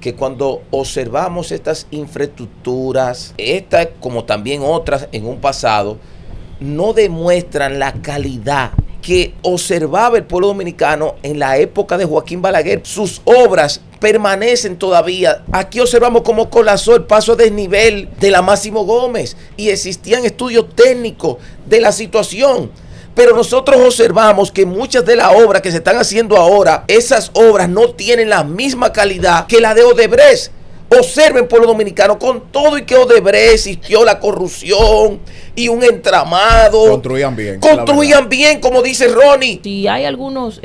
que cuando observamos estas infraestructuras, estas como también otras en un pasado, no demuestran la calidad que observaba el pueblo dominicano en la época de Joaquín Balaguer. Sus obras permanecen todavía. Aquí observamos cómo colapsó el paso a desnivel de la Máximo Gómez y existían estudios técnicos de la situación. Pero nosotros observamos que muchas de las obras que se están haciendo ahora, esas obras no tienen la misma calidad que la de Odebrecht. Observen, pueblo dominicano, con todo y que Odebrecht existió la corrupción y un entramado. Construían bien, como dice Ronnie. Si hay algunos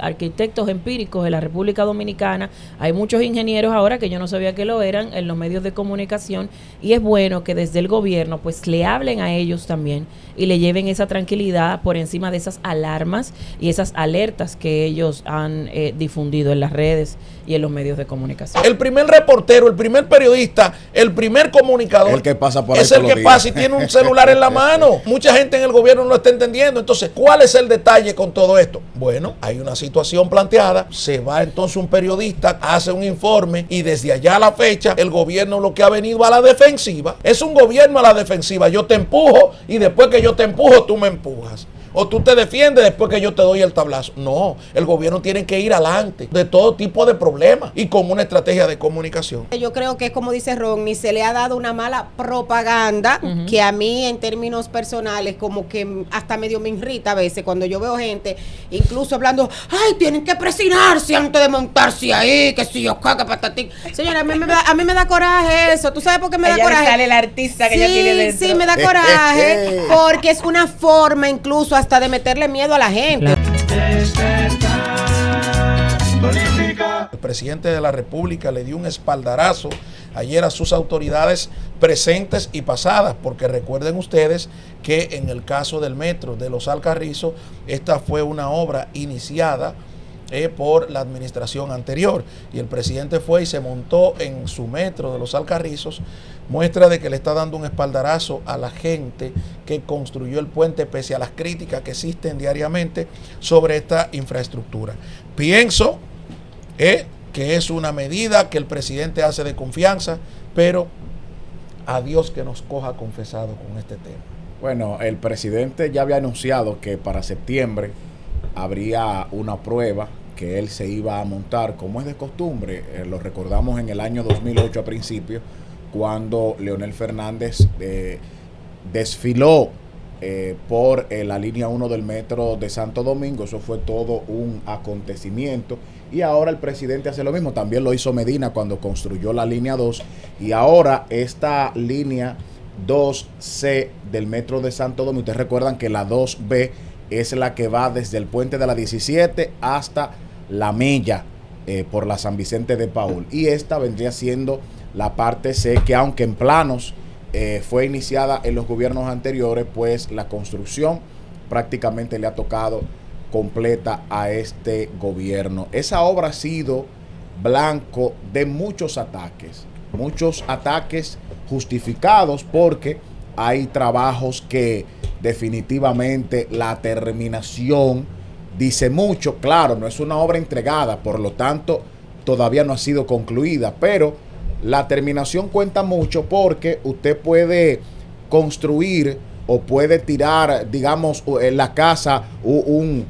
arquitectos empíricos de la República Dominicana, hay muchos ingenieros ahora que yo no sabía que lo eran en los medios de comunicación, y es bueno que desde el gobierno pues le hablen a ellos también y le lleven esa tranquilidad por encima de esas alarmas y esas alertas que ellos han difundido en las redes y en los medios de comunicación. El primer reportero, el primer periodista, el primer comunicador, el que pasa por ahí es el que pasa y tiene un celular en la mano. Mucha gente en el gobierno no lo está entendiendo. Entonces, ¿cuál es el detalle con todo esto? Bueno, hay una situación planteada, se va entonces un periodista, hace un informe y desde allá a la fecha el gobierno lo que ha venido a la defensiva. Es un gobierno a la defensiva. Yo te empujo y después que yo te empujo tú me empujas. O tú te defiendes después que yo te doy el tablazo. No, el gobierno tiene que ir adelante de todo tipo de problemas y con una estrategia de comunicación. Yo creo que, como dice Ronnie, se le ha dado una mala propaganda que a mí en términos personales como que hasta medio me irrita a veces cuando yo veo gente incluso hablando, ay, tienen que presionarse antes de montarse ahí, que si yo caga patatín. Señora, a mí me da coraje eso. ¿Tú sabes por qué me da coraje? Sale el artista que ella tiene dentro. Sí, me da coraje porque es una forma incluso hasta de meterle miedo a la gente. El presidente de la República le dio un espaldarazo ayer a sus autoridades presentes y pasadas, porque recuerden ustedes que en el caso del metro de Los Alcarrizos, esta fue una obra iniciada por la administración anterior, y el presidente fue y se montó en su metro de Los Alcarrizos, muestra de que le está dando un espaldarazo a la gente que construyó el puente pese a las críticas que existen diariamente sobre esta infraestructura. Pienso que es una medida que el presidente hace de confianza, pero a Dios que nos coja confesado con este tema. Bueno, el presidente ya había anunciado que para septiembre habría una prueba que él se iba a montar, como es de costumbre. Lo recordamos en el año 2008 a principio, cuando Leonel Fernández desfiló por la línea 1 del metro de Santo Domingo. Eso fue todo un acontecimiento, y ahora el presidente hace lo mismo. También lo hizo Medina cuando construyó la línea 2, y ahora esta línea 2C del metro de Santo Domingo, ustedes recuerdan que la 2B es la que va desde el puente de la 17 hasta la Mella por la San Vicente de Paúl, y esta vendría siendo la parte C, que aunque en planos fue iniciada en los gobiernos anteriores, pues la construcción prácticamente le ha tocado completa a este gobierno. Esa obra ha sido blanco de muchos ataques justificados, porque hay trabajos que definitivamente la terminación dice mucho. Claro, no es una obra entregada, por lo tanto todavía no ha sido concluida, pero la terminación cuenta mucho, porque usted puede construir o puede tirar, digamos, en la casa un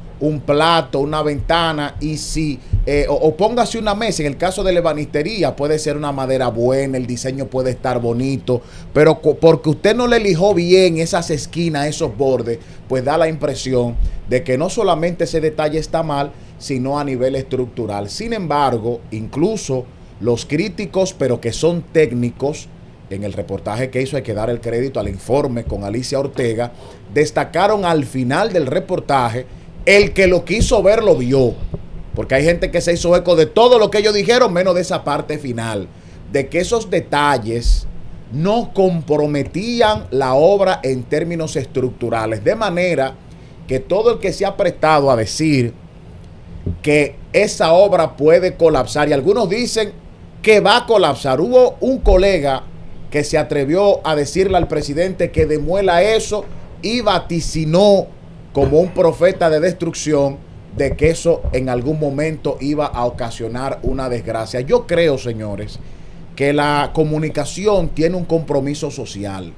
plato, una ventana, y si o póngase una mesa. En el caso de la ebanistería puede ser una madera buena, el diseño puede estar bonito, pero porque usted no le lijó bien esas esquinas, esos bordes, pues da la impresión de que no solamente ese detalle está mal, sino a nivel estructural. Sin embargo, incluso los críticos, pero que son técnicos, en el reportaje que hizo, hay que dar el crédito al informe con Alicia Ortega, destacaron al final del reportaje, el que lo quiso ver lo vio, porque hay gente que se hizo eco de todo lo que ellos dijeron, menos de esa parte final, de que esos detalles no comprometían la obra en términos estructurales, de manera que todo el que se ha prestado a decir que esa obra puede colapsar, y algunos dicen que va a colapsar. Hubo un colega que se atrevió a decirle al presidente que demuela eso, y vaticinó como un profeta de destrucción de que eso en algún momento iba a ocasionar una desgracia. Yo creo, señores, que la comunicación tiene un compromiso social.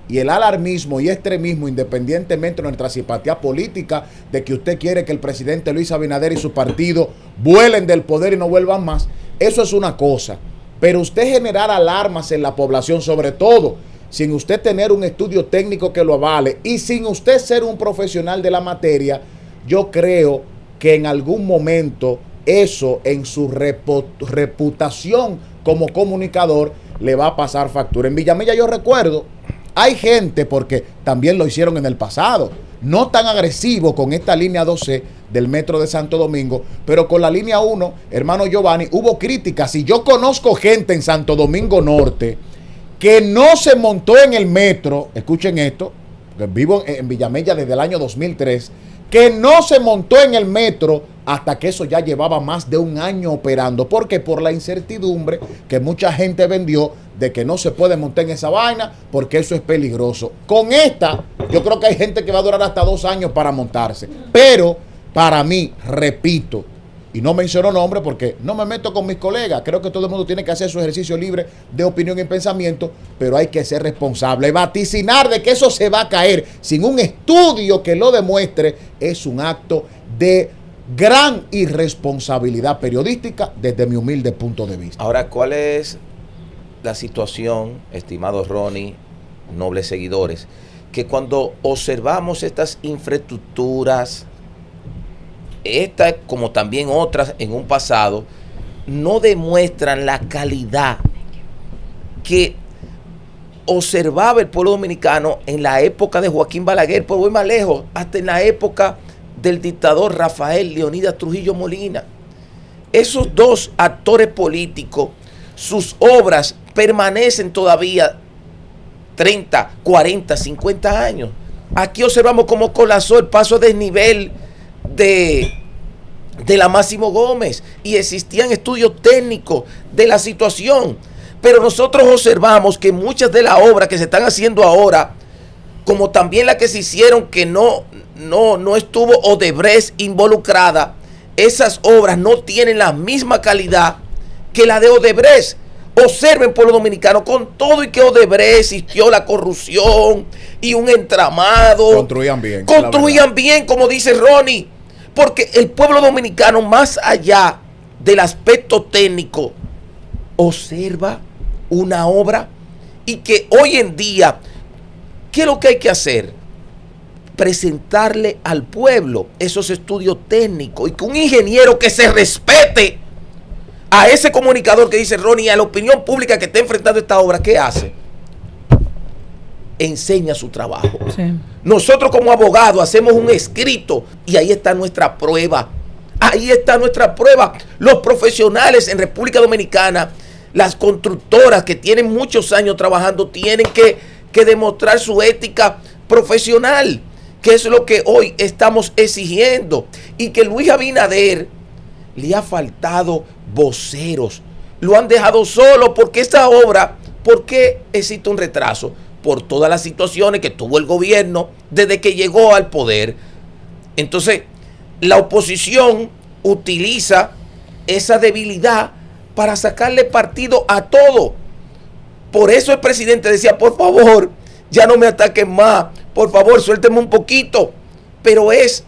Y el alarmismo y extremismo, independientemente de nuestra simpatía política, de que usted quiere que el presidente Luis Abinader y su partido vuelen del poder y no vuelvan más, eso es una cosa. Pero usted generar alarmas en la población, sobre todo sin usted tener un estudio técnico que lo avale y sin usted ser un profesional de la materia, yo creo que en algún momento eso en su reputación como comunicador le va a pasar factura. En Villamella yo recuerdo, hay gente, porque también lo hicieron en el pasado, no tan agresivo con esta línea 12 del metro de Santo Domingo, pero con la línea 1, hermano Giovanni, hubo críticas. Y yo conozco gente en Santo Domingo Norte que no se montó en el metro, escuchen esto, porque vivo en Villamella desde el año 2003, que no se montó en el metro hasta que eso ya llevaba más de un año operando. Porque por la incertidumbre que mucha gente vendió de que no se puede montar en esa vaina porque eso es peligroso. Con esta, yo creo que hay gente que va a durar hasta 2 años para montarse. Pero para mí, repito, y no menciono nombre porque no me meto con mis colegas, creo que todo el mundo tiene que hacer su ejercicio libre de opinión y pensamiento, pero hay que ser responsable. Vaticinar de que eso se va a caer sin un estudio que lo demuestre es un acto de gran irresponsabilidad periodística desde mi humilde punto de vista. Ahora, ¿cuál es la situación, estimado Ronnie, nobles seguidores? Que cuando observamos estas infraestructuras, esta como también otras en un pasado, no demuestran la calidad que observaba el pueblo dominicano en la época de Joaquín Balaguer, por voy más lejos, hasta en la época del dictador Rafael Leonidas Trujillo Molina. Esos dos actores políticos, sus obras permanecen todavía 30, 40, 50 años. Aquí observamos cómo colapsó el paso a desnivel de la Máximo Gómez y existían estudios técnicos de la situación, pero nosotros observamos que muchas de las obras que se están haciendo ahora, como también las que se hicieron que no estuvo Odebrecht involucrada, esas obras no tienen la misma calidad que la de Odebrecht. Observen, pueblo dominicano, con todo y que Odebrecht existió la corrupción y un entramado. Construían bien, como dice Ronnie. Porque el pueblo dominicano, más allá del aspecto técnico, observa una obra y que hoy en día, ¿qué es lo que hay que hacer? Presentarle al pueblo esos estudios técnicos y que un ingeniero que se respete a ese comunicador que dice Ronnie, a la opinión pública que está enfrentando esta obra, ¿qué hace? Enseña su trabajo. Sí. Nosotros como abogados hacemos un escrito y ahí está nuestra prueba. Ahí está nuestra prueba. Los profesionales en República Dominicana, las constructoras que tienen muchos años trabajando, tienen que demostrar su ética profesional, que es lo que hoy estamos exigiendo. Y que Luis Abinader le ha faltado voceros, lo han dejado solo porque esta obra, ¿por qué existe un retraso? Por todas las situaciones que tuvo el gobierno desde que llegó al poder. Entonces, la oposición utiliza esa debilidad para sacarle partido a todo. Por eso el presidente decía, por favor, ya no me ataquen más, por favor, suélteme un poquito. Pero es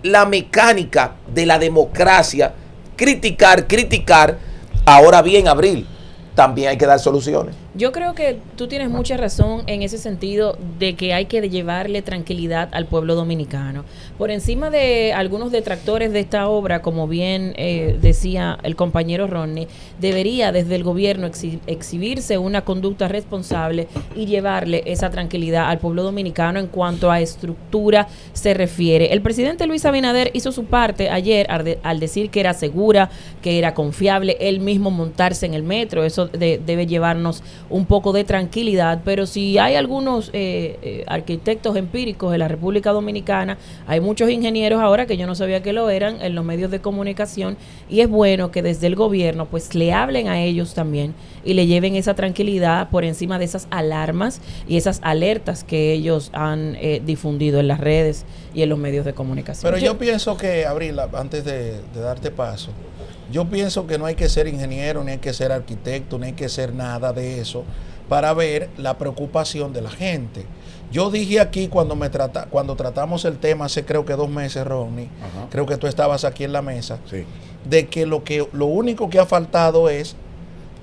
la mecánica de la democracia, criticar. Ahora bien, Abril, también hay que dar soluciones. Yo creo que tú tienes mucha razón en ese sentido de que hay que llevarle tranquilidad al pueblo dominicano. Por encima de algunos detractores de esta obra, como bien decía el compañero Ronnie, debería desde el gobierno exhibirse una conducta responsable y llevarle esa tranquilidad al pueblo dominicano en cuanto a estructura se refiere. El presidente Luis Abinader hizo su parte ayer al decir que era segura, que era confiable él mismo montarse en el metro. Eso debe llevarnos un poco de tranquilidad, pero si hay algunos arquitectos empíricos de la República Dominicana, hay muchos ingenieros ahora que yo no sabía que lo eran en los medios de comunicación, y es bueno que desde el gobierno pues le hablen a ellos también y le lleven esa tranquilidad por encima de esas alarmas y esas alertas que ellos han difundido en las redes y en los medios de comunicación. Pero yo pienso que, Abril, antes de darte paso, yo pienso que no hay que ser ingeniero, ni hay que ser arquitecto, ni hay que ser nada de eso para ver la preocupación de la gente. Yo dije aquí cuando tratamos el tema hace creo que 2 meses, Ronnie, creo que tú estabas aquí en la mesa, sí, de que lo único que ha faltado es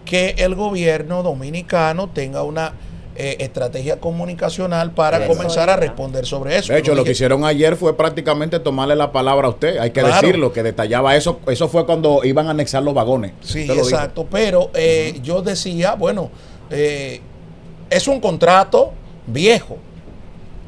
que el gobierno dominicano tenga una estrategia comunicacional para comenzar a responder sobre eso. De hecho, lo que hicieron ayer fue prácticamente tomarle la palabra a usted, hay que decirlo, que detallaba eso. Eso fue cuando iban a anexar los vagones. Sí, exacto, pero yo decía, bueno, es un contrato viejo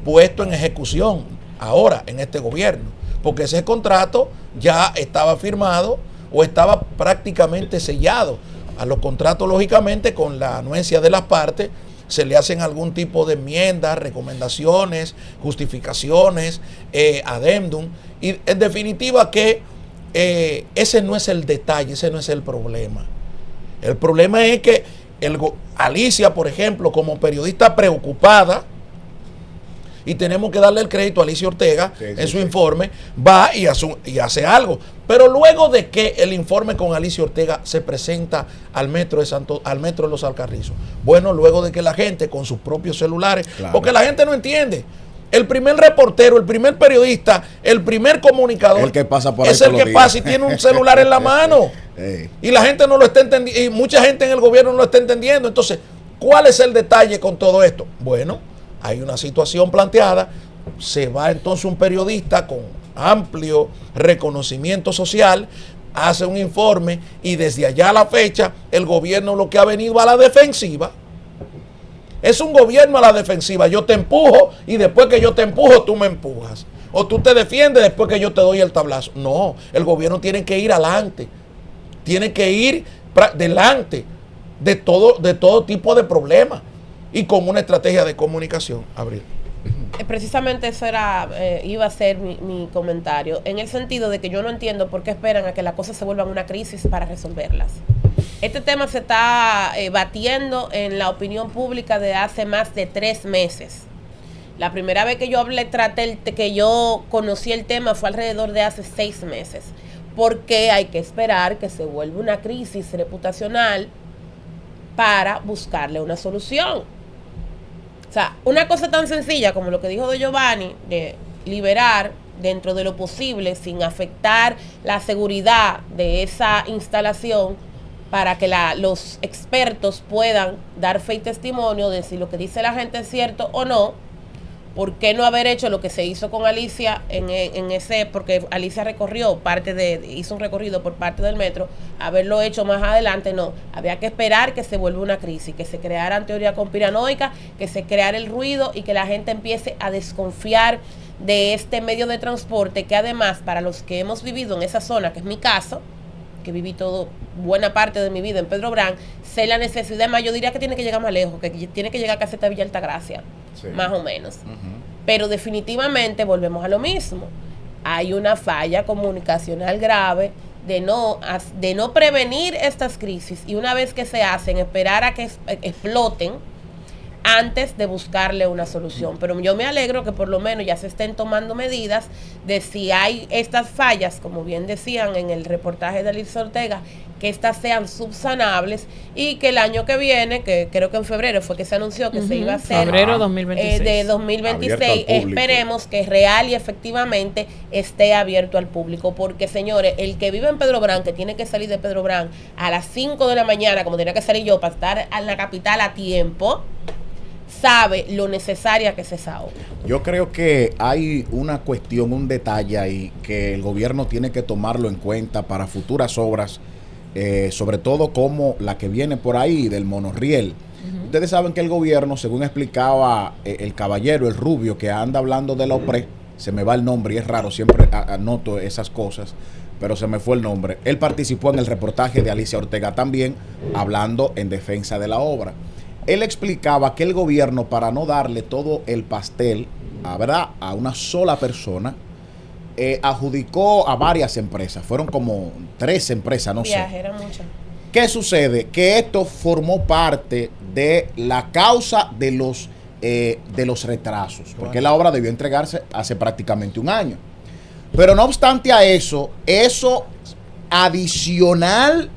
puesto en ejecución ahora en este gobierno, porque ese contrato ya estaba firmado o estaba prácticamente sellado. A los contratos, lógicamente, con la anuencia de las partes, se le hacen algún tipo de enmiendas, recomendaciones, justificaciones, adendum, y en definitiva que ese no es el detalle, ese no es el problema. El problema es que Alicia, por ejemplo, como periodista preocupada, y tenemos que darle el crédito a Alicia Ortega en su informe, va y hace algo. Pero luego de que el informe con Alicia Ortega se presenta al metro de Los Alcarrizos, bueno, luego de que la gente con sus propios celulares, porque la gente no entiende. El primer reportero, el primer periodista, el primer comunicador el que pasa por ahí es el que pasa y tiene un celular en la mano. Y la gente no lo está entendiendo, y mucha gente en el gobierno no lo está entendiendo. Entonces, ¿cuál es el detalle con todo esto? Bueno, hay una situación planteada, se va entonces un periodista con amplio reconocimiento social, hace un informe y desde allá a la fecha el gobierno lo que ha venido a la defensiva. Es un gobierno a la defensiva. Yo te empujo y después que yo te empujo tú me empujas. O tú te defiendes después que yo te doy el tablazo. No, el gobierno tiene que ir adelante. Tiene que ir delante de todo tipo de problemas. Y con una estrategia de comunicación, Abril. Precisamente eso iba a ser mi comentario, en el sentido de que yo no entiendo por qué esperan a que las cosas se vuelvan una crisis para resolverlas. Este tema se está batiendo en la opinión pública de hace más de 3 meses. La primera vez que yo que yo conocí el tema fue alrededor de hace 6 meses. Porque hay que esperar que se vuelva una crisis reputacional para buscarle una solución. O sea, una cosa tan sencilla como lo que dijo de Giovanni, de liberar dentro de lo posible, sin afectar la seguridad de esa instalación, para que los expertos puedan dar fe y testimonio de si lo que dice la gente es cierto o no. ¿Por qué no haber hecho lo que se hizo con Alicia porque Alicia hizo un recorrido por parte del metro, haberlo hecho más adelante? No, había que esperar que se vuelva una crisis, que se crearan teorías conspiranoicas, que se creara el ruido y que la gente empiece a desconfiar de este medio de transporte, que además, para los que hemos vivido en esa zona, que es mi caso, que viví buena parte de mi vida en Pedro Brán, sé la necesidad, más yo diría que tiene que llegar más lejos, que tiene que llegar casi hasta Villa Altagracia, más o menos. Pero definitivamente volvemos a lo mismo. Hay una falla comunicacional grave de no prevenir estas crisis, y una vez que se hacen, esperar a que exploten antes de buscarle una solución. Pero yo me alegro que por lo menos ya se estén tomando medidas de, si hay estas fallas, como bien decían en el reportaje de Alicia Ortega, que estas sean subsanables, y que el año que viene, que creo que en febrero fue que se anunció que se iba a hacer, febrero 2026, de 2026, esperemos que real y efectivamente esté abierto al público, porque señores, el que vive en Pedro Brán, que tiene que salir de Pedro Brán a las 5 de la mañana, como tenía que salir yo para estar en la capital a tiempo, sabe lo necesaria que es esa obra. Yo creo que hay una cuestión, un detalle ahí que el gobierno tiene que tomarlo en cuenta para futuras obras, sobre todo como la que viene por ahí del monorriel. Ustedes saben que el gobierno, según explicaba el caballero, el rubio, que anda hablando de la OPRE, se me va el nombre y es raro, siempre anoto esas cosas, pero se me fue el nombre. Él participó en el reportaje de Alicia Ortega también, hablando en defensa de la obra. Él explicaba que el gobierno, para no darle todo el pastel a una sola persona, adjudicó a varias empresas. Fueron como 3 empresas, no sé. Eran muchas. ¿Qué sucede? Que esto formó parte de la causa de los retrasos, porque la obra debió entregarse hace prácticamente un año. Pero no obstante a eso adicional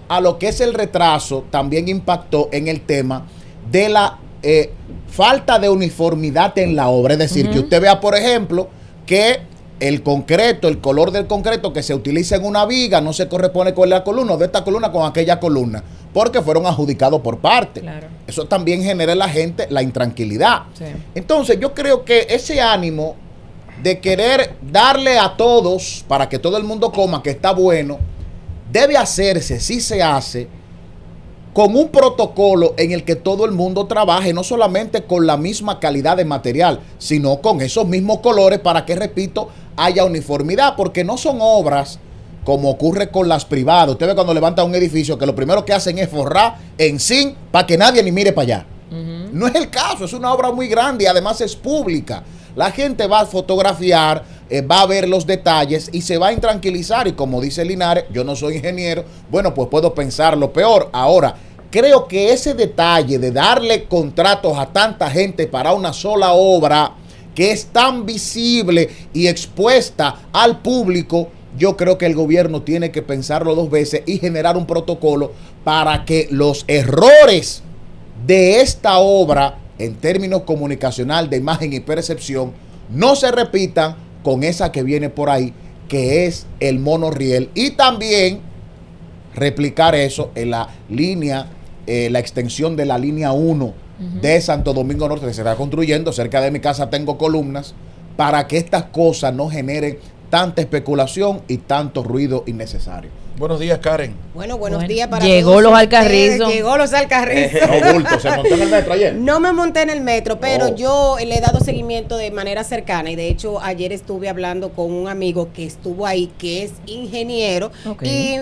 a lo que es el retraso, también impactó en el tema de la falta de uniformidad en la obra. Es decir, que usted vea, por ejemplo, que el concreto, el color del concreto que se utiliza en una viga no se corresponde con la columna, o de esta columna con aquella columna, porque fueron adjudicados por parte. Claro. Eso también genera en la gente la intranquilidad. Sí. Entonces, yo creo que ese ánimo de querer darle a todos para que todo el mundo coma, que está bueno, debe hacerse, si se hace, con un protocolo en el que todo el mundo trabaje, no solamente con la misma calidad de material, sino con esos mismos colores para que, repito, haya uniformidad, porque no son obras como ocurre con las privadas. Usted ve cuando levanta un edificio que lo primero que hacen es forrar en zinc para que nadie ni mire para allá. No es el caso, es una obra muy grande y además es pública. La gente va a fotografiar, va a ver los detalles y se va a intranquilizar. Y como dice Linares, yo no soy ingeniero, bueno, pues puedo pensar lo peor. Ahora, creo que ese detalle de darle contratos a tanta gente para una sola obra que es tan visible y expuesta al público, yo creo que el gobierno tiene que pensarlo 2 veces y generar un protocolo para que los errores de esta obra en términos comunicacional, de imagen y percepción, no se repitan con esa que viene por ahí, que es el monorriel, y también replicar eso en la línea, la extensión de la línea 1 de Santo Domingo Norte, que se está construyendo. Cerca de mi casa tengo columnas, para que estas cosas no generen tanta especulación y tanto ruido innecesario. Buenos días, Karen. Bueno, buenos días para Llegó todos los ustedes. Alcarrizos. Llegó los Alcarrizos. No, bulto, ¿se montó en el metro ayer? No me monté en el metro, pero Oh. yo le he dado seguimiento de manera cercana y de hecho ayer estuve hablando con un amigo que estuvo ahí, que es ingeniero, Ok. y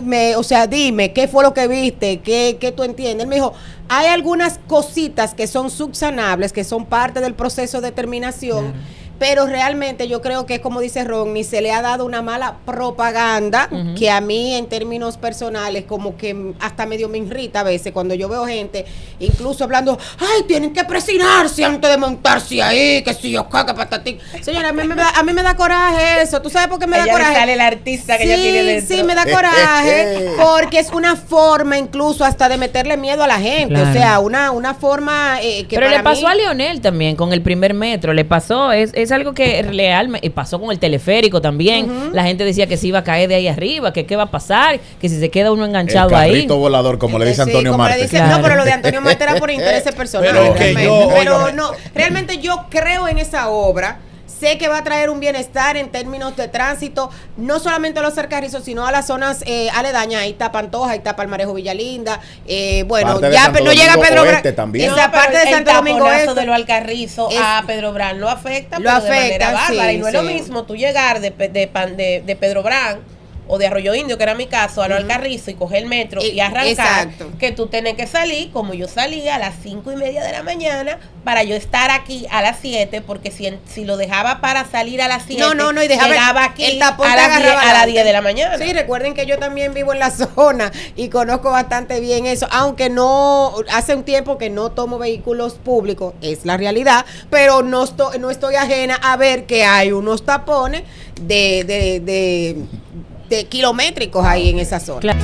dime, ¿qué fue lo que viste? ¿Qué tú entiendes? Él me dijo, hay algunas cositas que son subsanables, que son parte del proceso de terminación. Claro. Pero realmente yo creo que, como dice Ronnie, se le ha dado una mala propaganda que a mí, en términos personales, como que hasta medio me irrita a veces cuando yo veo gente incluso hablando, ay, tienen que presionarse antes de montarse ahí, que si yo caca patatín. Señora, a mí me da coraje eso. ¿Tú sabes por qué me da Ella coraje? le sale el artista que ella tiene dentro. Sí, me da coraje porque es una forma incluso hasta de meterle miedo a la gente. Claro. O sea, una forma que Pero para le pasó mí, a Leonel también con el primer metro, le pasó, es algo que realmente pasó con el teleférico también. La gente decía que se iba a caer de ahí arriba, que qué va a pasar, que si se queda uno enganchado El ahí. carrito volador, como le dice Sí, Antonio como le Marte. dice- Claro. No, pero lo de Antonio Marte era por intereses personales. Pero que realmente. yo, Pero óigame. no, realmente yo creo en esa obra. Sé que va a traer un bienestar en términos de tránsito, no solamente a los Alcarrizos, sino a las zonas aledañas. Ahí está Pantoja, ahí está Palmarejo, Villalinda. Bueno, Parte de ya Santo no llega Domingo Pedro Oeste Bra- también. Esa parte de Santo Domingo El taponazo Oeste. de los Alcarrizos Es- a Pedro Brán lo afecta, Lo pero de afecta, manera bárbara. sí, Y no es lo sí. mismo tú llegar de Pedro Brán o de Arroyo Indio, que era mi caso, a los Alcarrizos y coger el metro y arrancar, Exacto. que tú tienes que salir, como yo salía a las 5:30 de la mañana, para yo estar aquí a las 7, porque si lo dejaba para salir a las 7, No, y dejaba llegaba aquí el tapón a te las 10, agarraba a las adelante. 10 de la mañana. Sí, recuerden que yo también vivo en la zona y conozco bastante bien eso, aunque no, hace un tiempo que no tomo vehículos públicos, es la realidad, pero no estoy ajena a ver que hay unos tapones de kilométricos ahí en esa zona. Claro.